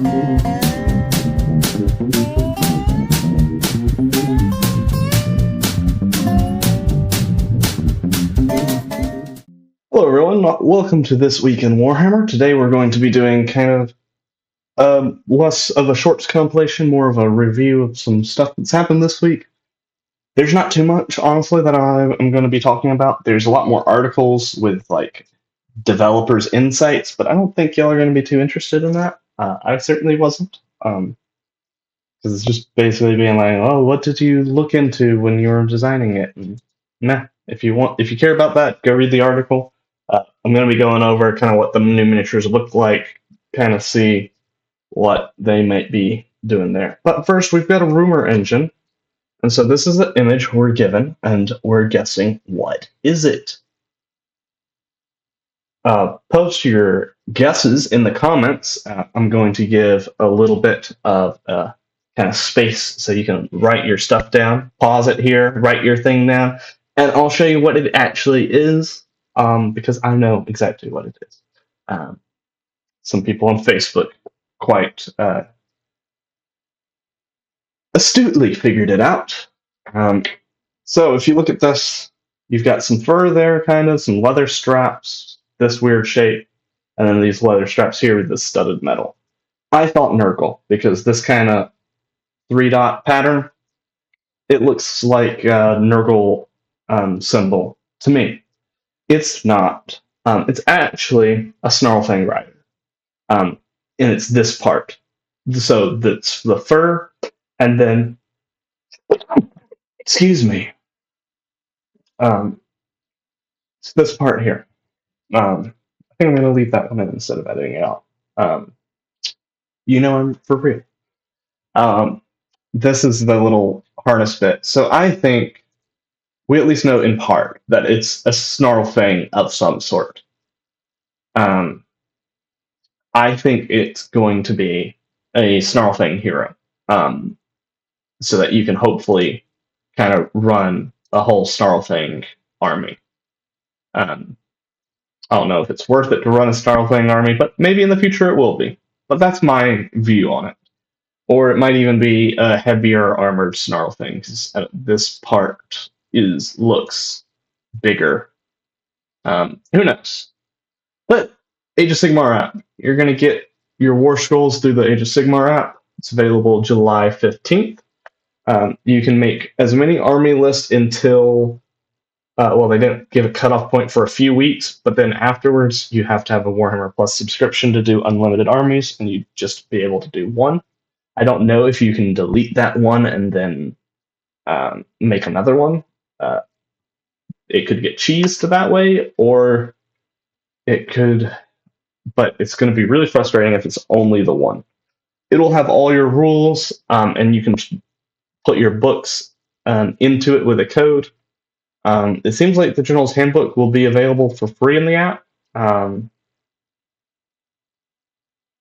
Hello everyone, welcome to This Week in Warhammer. Today we're going to be doing kind of less of a shorts compilation, more of a review of some stuff that's happened this week. There's not too much, honestly, that I'm going to be talking about. There's a lot more articles with like developers' insights, but I don't think y'all are going to be too interested in that. I certainly wasn't, because it's just basically being like, oh, what did you look into when you were designing it? And nah, if you care about that, go read the article. I'm going to be going over kind of what the new miniatures look like, kind of see what they might be doing there. But first, we've got a rumor engine. And so this is the image we're given, and we're guessing what is it. Post your guesses in the comments. I'm going to give a little bit of kind of space so you can write your stuff down. Pause it here, write your thing down, and I'll show you what it actually is, because I know exactly what it is. Some people on Facebook quite astutely figured it out. So if you look at this, you've got some fur there, kind of, some leather straps, this weird shape, and then these leather straps here with this studded metal. I thought Nurgle, because this kind of 3-dot pattern, it looks like a Nurgle symbol to me. It's not. It's actually a Snarlfang rider. And it's this part. So that's the fur, and then, excuse me, it's this part here. I think I'm going to leave that one in instead of editing it out. I'm for real. This is the little harness bit. So I think we at least know in part that it's a Snarlfang of some sort. I think it's going to be a Snarlfang hero, so that you can hopefully kind of run a whole Snarlfang army. I don't know if it's worth it to run a Snarlfang army, but maybe in the future it will be. But that's my view on it. Or it might even be a heavier armored Snarlfang, because this part looks bigger. Who knows? But Age of Sigmar app. You're going to get your War Scrolls through the Age of Sigmar app. It's available July 15th. You can make as many army lists until, they didn't give a cutoff point for a few weeks, but then afterwards you have to have a Warhammer Plus subscription to do unlimited armies, and you just be able to do one. I don't know if you can delete that one and then make another one. It could get cheesed that way, or it could, but it's going to be really frustrating if it's only the one. It'll have all your rules, and you can put your books into it with a code. It seems like the General's Handbook will be available for free in the app.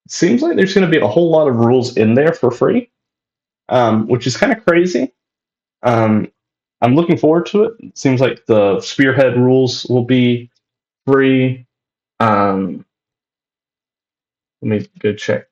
It seems like there's going to be a whole lot of rules in there for free, which is kind of crazy. I'm looking forward to it. It seems like the Spearhead rules will be free. Let me go check.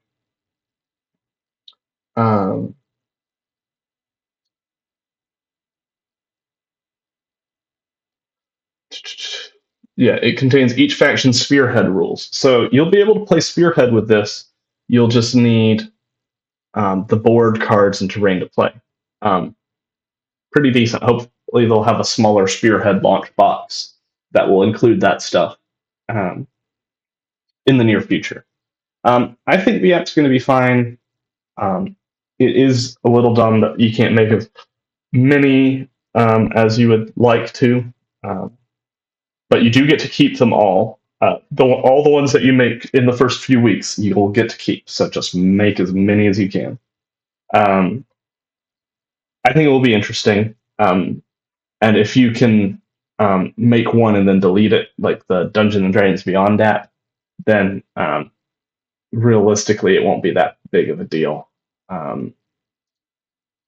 Yeah, it contains each faction's Spearhead rules. So you'll be able to play Spearhead with this. You'll just need the board, cards, and terrain to play. Pretty decent. Hopefully they'll have a smaller Spearhead launch box that will include that stuff in the near future. I think the app's going to be fine. It is a little dumb that you can't make as many as you would like to, but you do get to keep them all. All the ones that you make in the first few weeks, you'll get to keep. So just make as many as you can. I think it will be interesting. And if you can make one and then delete it, like the Dungeons and Dragons Beyond app, then realistically it won't be that big of a deal.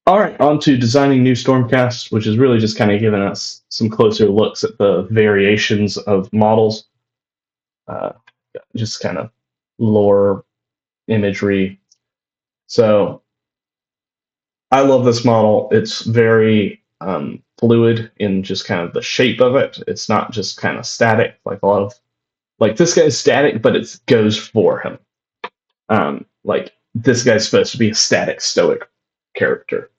All right, on to designing new Stormcasts, which is really just kind of giving us some closer looks at the variations of models. Just kind of lore, imagery. So I love this model. It's very fluid in just kind of the shape of it. It's not just kind of static like a lot of like this guy's static, but it goes for him. Like this guy's supposed to be a static stoic character.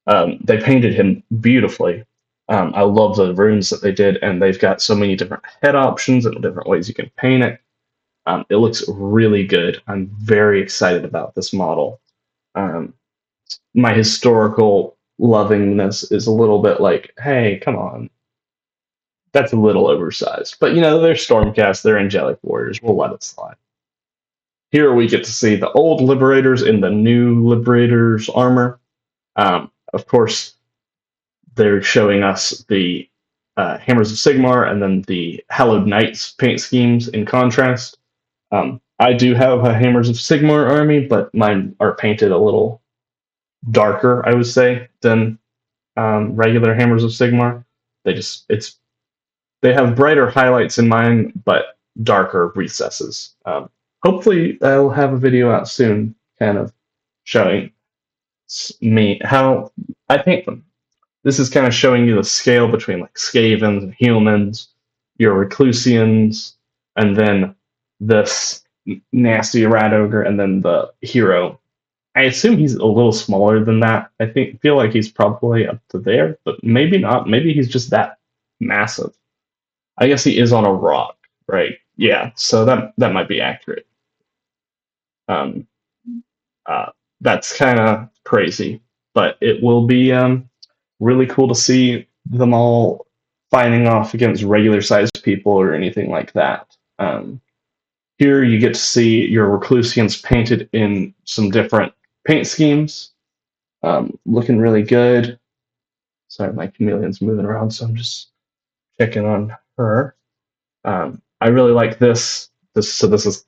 They painted him beautifully. I love the runes that they did, and they've got so many different head options and different ways you can paint it. It looks really good. I'm very excited about this model. Um, my historical lovingness is a little bit like, hey, come on, that's a little oversized. But they're Stormcast, they're angelic warriors. We'll let it slide. Here we get to see the old Liberators in the new Liberators armor. Of course, they're showing us the Hammers of Sigmar and then the Hallowed Knights paint schemes in contrast. I do have a Hammers of Sigmar army, but mine are painted a little darker, I would say, than regular Hammers of Sigmar. They have brighter highlights in mine, but darker recesses. Hopefully, I'll have a video out soon, kind of showing me how I paint them. This is kind of showing you the scale between like Skavens and humans, your Reclusians, and then this nasty rat ogre, and then the hero. I assume he's a little smaller than that. Feel like he's probably up to there, but maybe not. Maybe he's just that massive. I guess he is on a rock, right? Yeah, so that might be accurate. Um, that's kind of crazy, but it will be really cool to see them all fighting off against regular sized people or anything like that. Here you get to see your Reclusians painted in some different paint schemes, looking really good. Sorry, my chameleon's moving around, so I'm just checking on her. I really like this. This is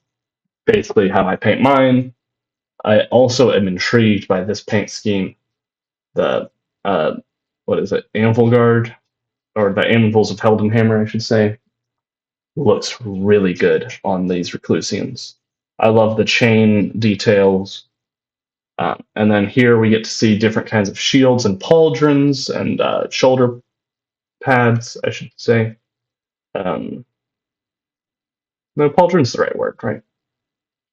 basically how I paint mine. I also am intrigued by this paint scheme. The what is it? Anvil Guard, or the Anvils of Heldenhammer, I should say, looks really good on these Reclusians. I love the chain details. And then here we get to see different kinds of shields and pauldrons and shoulder pads, I should say. No, pauldron's the right word, right?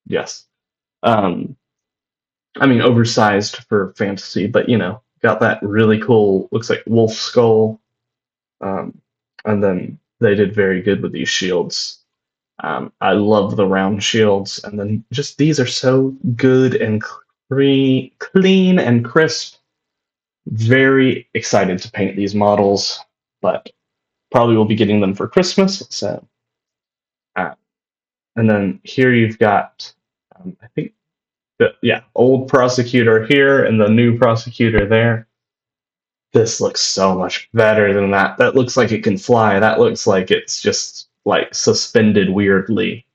Yes. I mean, oversized for fantasy, but got that really cool, looks like wolf skull. And then they did very good with these shields. I love the round shields, and then just these are so good and clean and crisp. Very excited to paint these models, but probably will be getting them for Christmas. So, and then here you've got, I think, old prosecutor here and the new prosecutor there. This looks so much better than that. That looks like it can fly. That looks like it's just like suspended weirdly.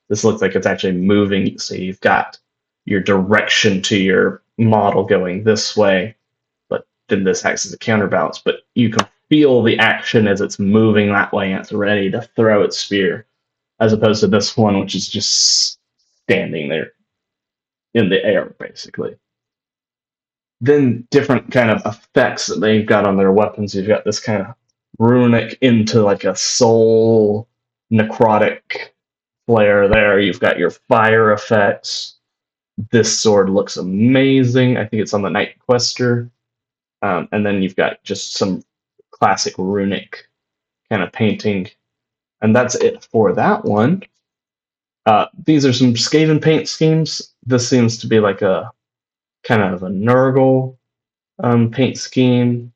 This looks like it's actually moving. So you've got your direction to your model going this way, but then this acts as a counterbalance. But you can feel the action as it's moving that way and it's ready to throw its spear, as opposed to this one, which is just standing there in the air, basically. Then different kind of effects that they've got on their weapons. You've got this kind of runic into like a soul necrotic flare there. You've got your fire effects. This sword looks amazing. I think it's on the Night Quester. And then you've got just some classic runic kind of painting. And that's it for that one. These are some Skaven paint schemes. This seems to be like a kind of a Nurgle paint scheme.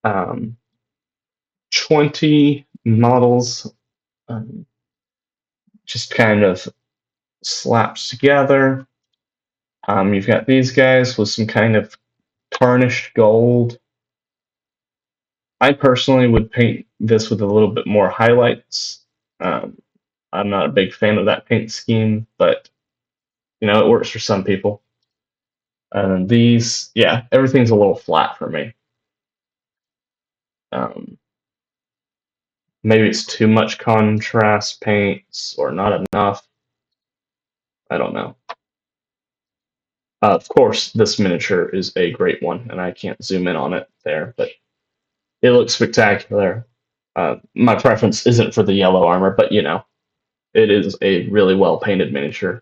20 models just kind of slapped together. You've got these guys with some kind of tarnished gold. I personally would paint this with a little bit more highlights. I'm not a big fan of that paint scheme, but it works for some people. And these, everything's a little flat for me. Maybe it's too much contrast paints or not enough. I don't know. Of course, this miniature is a great one, and I can't zoom in on it there, but it looks spectacular. My preference isn't for the yellow armor, but it is a really well painted miniature.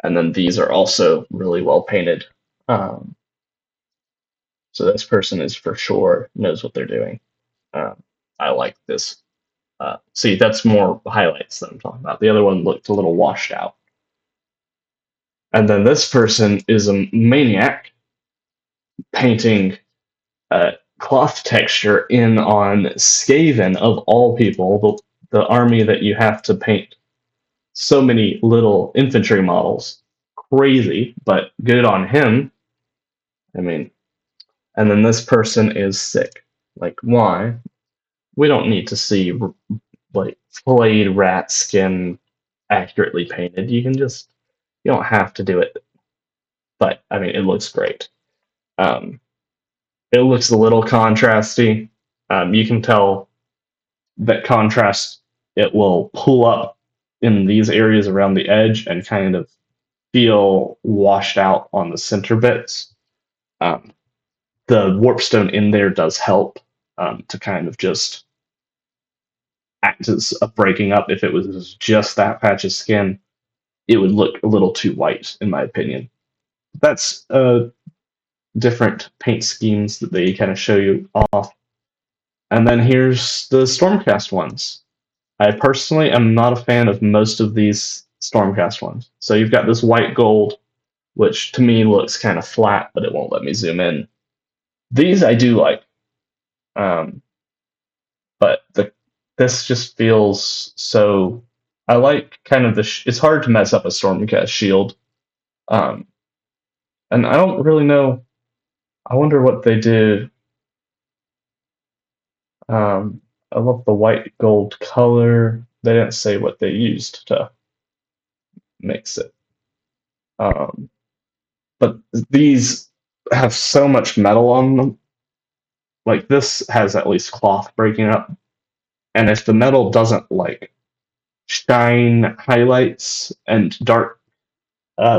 And then these are also really well painted. Um, so this person is for sure knows what they're doing. I like this. See, that's more highlights that I'm talking about. The other one looked a little washed out. And then this person is a maniac painting cloth texture in on Skaven, of all people, the army that you have to paint so many little infantry models. Crazy, but good on him. I mean, and then this person is sick. Like, why? We don't need to see like flayed rat skin accurately painted. You don't have to do it. But I mean, it looks great. Um, it looks a little contrasty. You can tell that contrast, it will pull up in these areas around the edge and kind of feel washed out on the center bits. Um, the warpstone in there does help to kind of just act as a breaking up. If it was just that patch of skin, it would look a little too white, in my opinion. That's different paint schemes that they kind of show you off. And then here's the Stormcast ones. I personally am not a fan of most of these Stormcast ones. So you've got this white gold, which to me looks kind of flat, but it won't let me zoom in. These I do like. But this just feels so. I like kind of it's hard to mess up a Stormcast shield. And I don't really know. I wonder what they did. I love the white gold color. They didn't say what they used to mix it. But these have so much metal on them. Like this has at least cloth breaking up. And if the metal doesn't like shine highlights and dark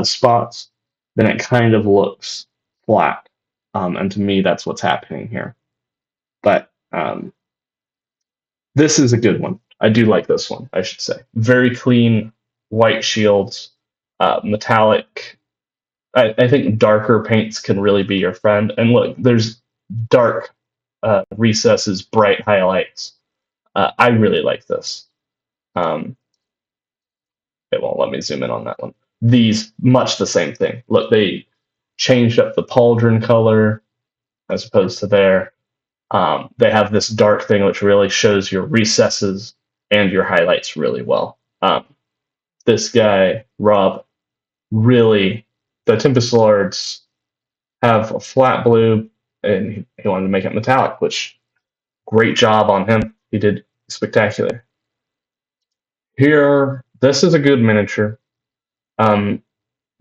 spots, then it kind of looks flat. And to me, that's what's happening here. But this is a good one. I do like this one, I should say. Very clean white shields, metallic. I think darker paints can really be your friend. And look, there's dark recesses, bright highlights. I really like this. It won't let me zoom in on that one. These, much the same thing. Look, they changed up the pauldron color as opposed to there. They have this dark thing which really shows your recesses and your highlights really well. This guy, Rob, really, the Tempest Lords have a flat blue, and he wanted to make it metallic, which, great job on him. He did spectacular. Here, this is a good miniature.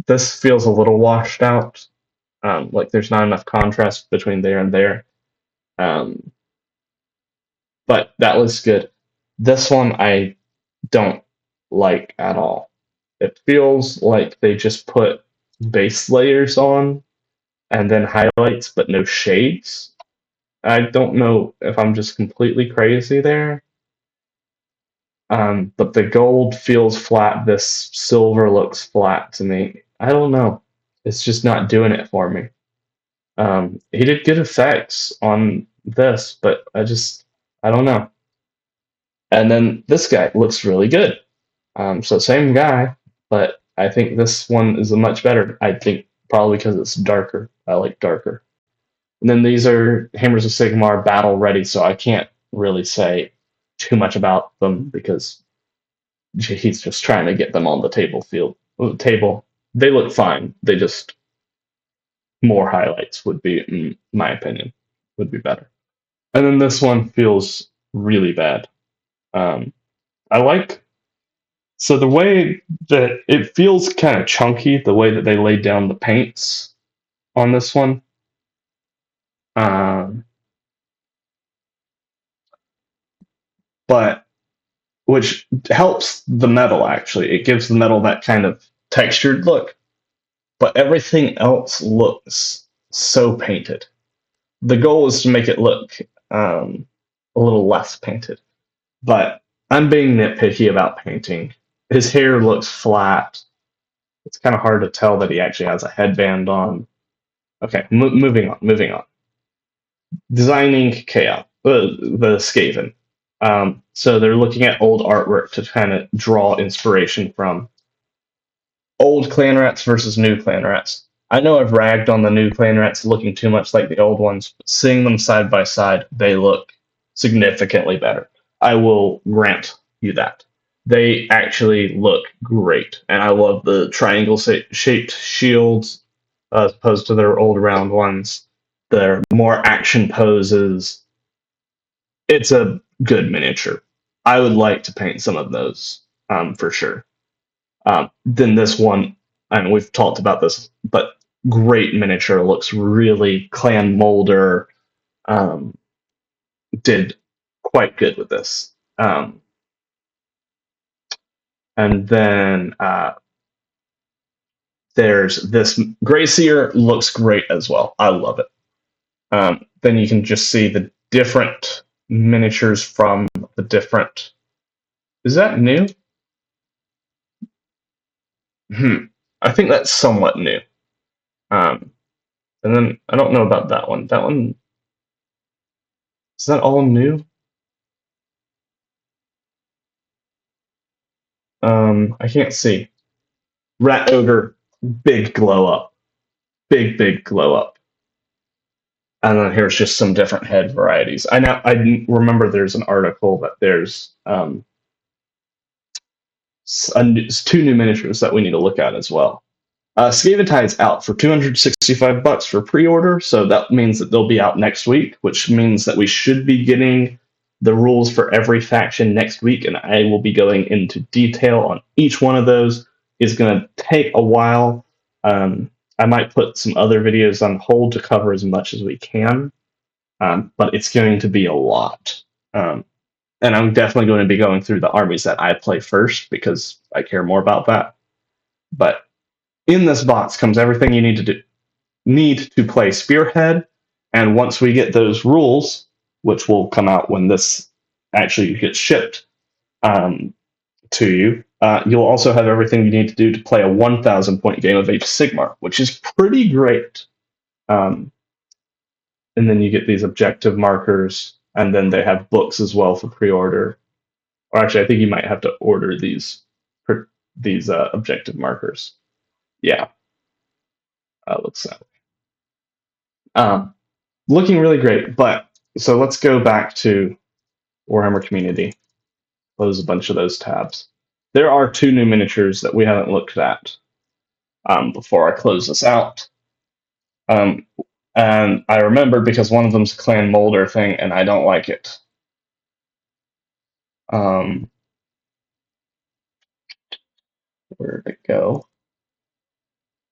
This feels a little washed out. Like there's not enough contrast between there and there. But that looks good. This one I don't like at all. It feels like they just put base layers on and then highlights, but no shades. I don't know if I'm just completely crazy there. But the gold feels flat. This silver looks flat to me. I don't know. It's just not doing it for me. He did good effects on this, but I don't know. And then this guy looks really good. So same guy, but I think this one is a much better. I think probably because it's darker. I like darker. And then these are Hammers of Sigmar battle ready, so I can't really say too much about them because he's just trying to get them on the table. They look fine. They just more highlights would be, in my opinion, would be better. And then this one feels really bad. I like so the way that it feels kind of chunky, the way that they laid down the paints on this one. But which helps the metal actually. It gives the metal that kind of textured look. but everything else looks so painted. The goal is to make it look a little less painted, but I'm being nitpicky about painting. His hair looks flat. It's kind of hard to tell that he actually has a headband on. Okay, moving on. Moving on. Designing Chaos, the Skaven. So they're looking at old artwork to kind of draw inspiration from old clan rats versus new clan rats. I know I've ragged on the new clan rats looking too much like the old ones, but seeing them side by side, they look significantly better. I will grant you that. They actually look great, and I love the triangle-shaped shields as opposed to their old round ones. Their more action poses. It's a good miniature. I would like to paint some of those for sure. Then this one, and we've talked about this, but great miniature, looks really Clan Molder. Did quite good with this. And then there's this Grayseer, looks great as well. I love it. Then you can just see the different miniatures from the different. Is that new? I think that's somewhat new. And then I don't know about that one. That one, is that all new? I can't see. Rat Ogre, big glow up. Big glow up. And then here's just some different head varieties. I remember there's an article that there's two new miniatures that we need to look at as well. Skaven Tide's out for $265 for pre-order, so that means that they'll be out next week, which means that we should be getting the rules for every faction next week, and I will be going into detail on each one of those. It's going to take a while. I might put some other videos on hold to cover as much as we can, but it's going to be a lot. And I'm definitely going to be going through the armies that I play first because I care more about that. But in this box comes everything you need to play Spearhead, and once we get those rules, which will come out when this actually gets shipped to you, you'll also have everything you need to do to play a 1,000 point game of Age of Sigmar, which is pretty great. And then you get these objective markers, and then they have books as well for pre-order. Or actually, I think you might have to order these objective markers. Yeah, looks that way. Looking really great, but so let's go back to Warhammer Community. Close a bunch of those tabs. There are two new miniatures that we haven't looked at before I close this out. And I remember because one of them's a Clan Molder thing, and I don't like it. Where did it go?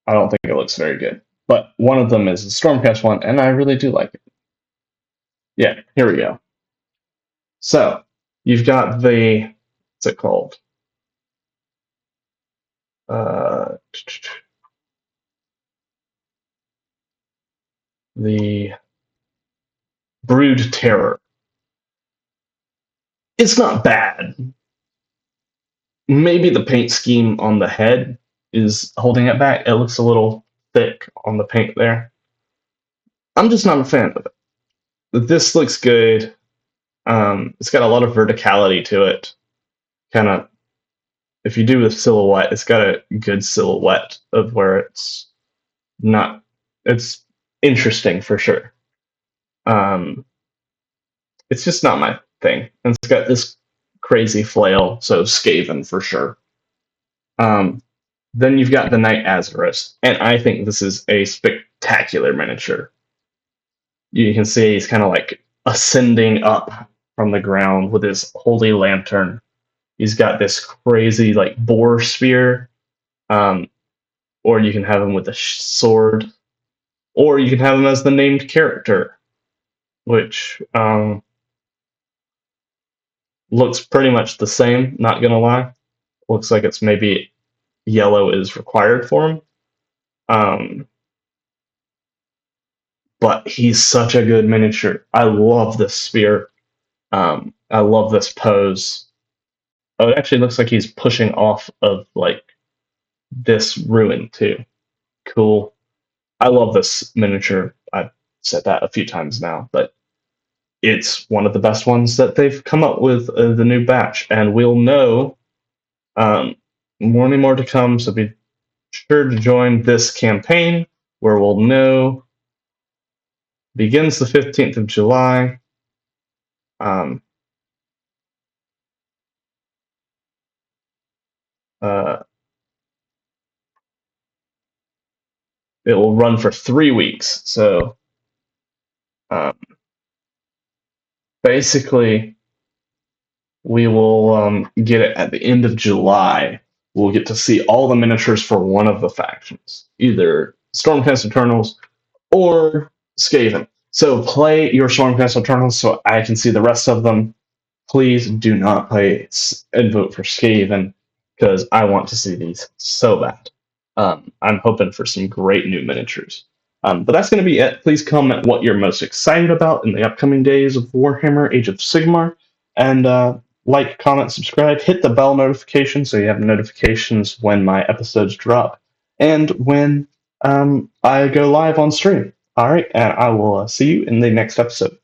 I don't think it looks very good. But one of them is a Stormcast one, and I really do like it. Yeah, here we go. So, you've got the, what's it called? The Brood Terror. It's not bad. Maybe the paint scheme on the head is holding it back. It looks a little thick on the paint there. I'm just not a fan of it. This looks good. It's got a lot of verticality to it. Kind of, if you do the silhouette, it's got a good silhouette of where it's not. It's interesting for sure. It's just not my thing. And it's got this crazy flail, so Skaven for sure. Then you've got the Knight Azarus, and I think this is a spectacular miniature. You can see he's kind of like ascending up from the ground with his holy lantern. He's got this crazy like boar spear, or you can have him with a sword, or you can have him as the named character, which looks pretty much the same, not gonna lie. Looks like it's maybe yellow is required for him. But he's such a good miniature. I love this spear. I love this pose. Oh, it actually looks like he's pushing off of like this ruin too. Cool. I love this miniature. I've said that a few times now, but it's one of the best ones that they've come up with, the new batch, and we'll know more to come. So be sure to join this campaign where we'll know. Begins the 15th of July. It will run for 3 weeks. So basically, we will get it at the end of July. We'll get to see all the miniatures for one of the factions, either Stormcast Eternals or Skaven. So play your Stormcast Eternals so I can see the rest of them. Please do not play and vote for Skaven because I want to see these so bad. I'm hoping for some great new miniatures. But that's going to be it. Please comment what you're most excited about in the upcoming days of Warhammer Age of Sigmar. And like, comment, subscribe, hit the bell notification so you have notifications when my episodes drop and when I go live on stream. All right, and I will see you in the next episode.